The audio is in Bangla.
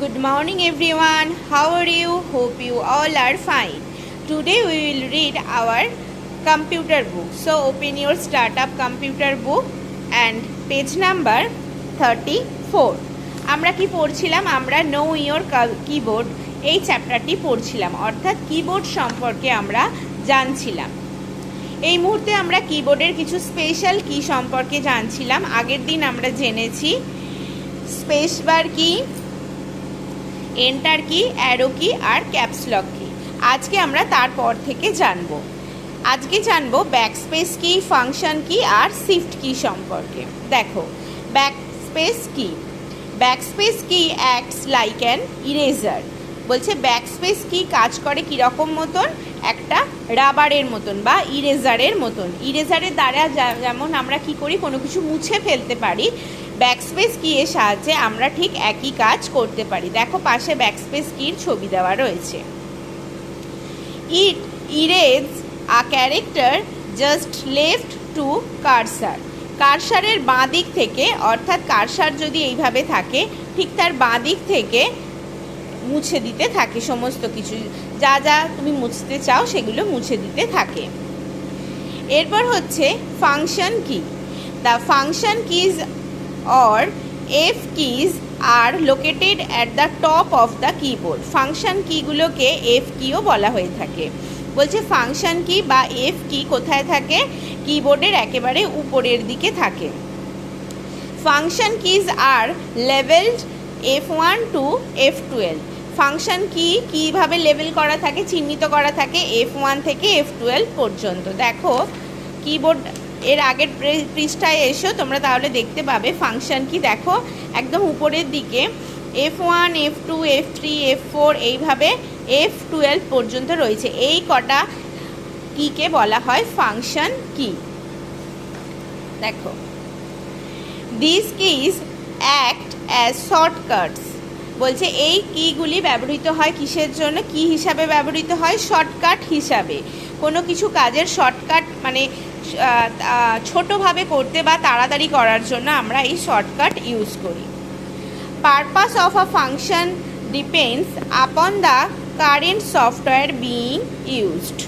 Good morning everyone. How are you? Hope you all are fine. Today we will read our computer book. So open your startup computer book and page number 34. আমরা কি পড়ছিলাম? আমরা নো ইওর কিবোর্ড এই চ্যাপ্টারটি পড়ছিলাম, অর্থাৎ কিবোর্ড সম্পর্কে আমরা জানছিলাম। এই মুহূর্তে আমরা কিবোর্ডের কিছু স্পেশাল কি সম্পর্কে জানছিলাম। আগের দিন আমরা জেনেছি স্পেস বার কি, এন্টার কি, অ্যারো কি আর ক্যাপস লক কি। আজকে আমরা তারপর থেকে জানবো। আজকে জানবো ব্যাকস্পেস কি, ফাংশন কি আর শিফট কি সম্পর্কে। দেখো, ব্যাকস্পেস কি। ব্যাকস্পেস কি অ্যাক্টস লাইক অ্যান ইরেজার। বলছে ব্যাকস্পেস কি কাজ করে কীরকম মতন, একটা রাবারের মতন বা ইরেজারের মতন। ইরেজারের দ্বারা যেমন আমরা কি করি, কোনো কিছু মুছে ফেলতে পারি, ব্যাকস্পেস কি এর সাহায্যে আমরা ঠিক একই কাজ করতে পারি। দেখো পাশে ব্যাকস্পেস কির ছবি দেওয়া রয়েছে। It erase a character just left to cursor. কারসারের বাঁ দিক থেকে, অর্থাৎ কারসার যদি এইভাবে থাকে ঠিক তার বাঁ দিক থেকে মুছে দিতে থাকে সমস্ত কিছু, যা যা তুমি মুছতে চাও সেগুলো মুছে দিতে থাকে। এরপর হচ্ছে ফাংশন কি। The function keys or F keys are located at the top of the keyboard. Function কিগুলোকে F কিও বলা হয়ে থাকে। বলছে ফাংশন কি বা F কি কোথায় থাকে, কিবোর্ডের একেবারে উপরের দিকে থাকে। Function keys are labelled F1 to F12। Function key কীভাবে লেভেল করা থাকে, চিহ্নিত করা থাকে F1 থেকে F12 পর্যন্ত। দেখো কিবোর্ড এর আগের পৃষ্ঠায় এসো তোমরা, তাহলে দেখতে পাবে ফাংশন কি। দেখো একদম উপরের দিকে F1, F2, F3, F4 এইভাবে F12 পর্যন্ত রয়েছে। এই কটা কিকে বলা হয় ফাংশন কি। দেখো, this keys act as shortcuts. বলছে এই কিগুলি ব্যবহৃত হয় কিসের জন্য, কি হিসাবে ব্যবহৃত হয়, শর্টকাট হিসাবে। কোনো কিছু কাজের শর্টকাট মানে ছোটোভাবে করতে বা তাড়াতাড়ি করার জন্য আমরা এই শর্টকাট ইউজ করি। Purpose of a function depends upon the current software being used.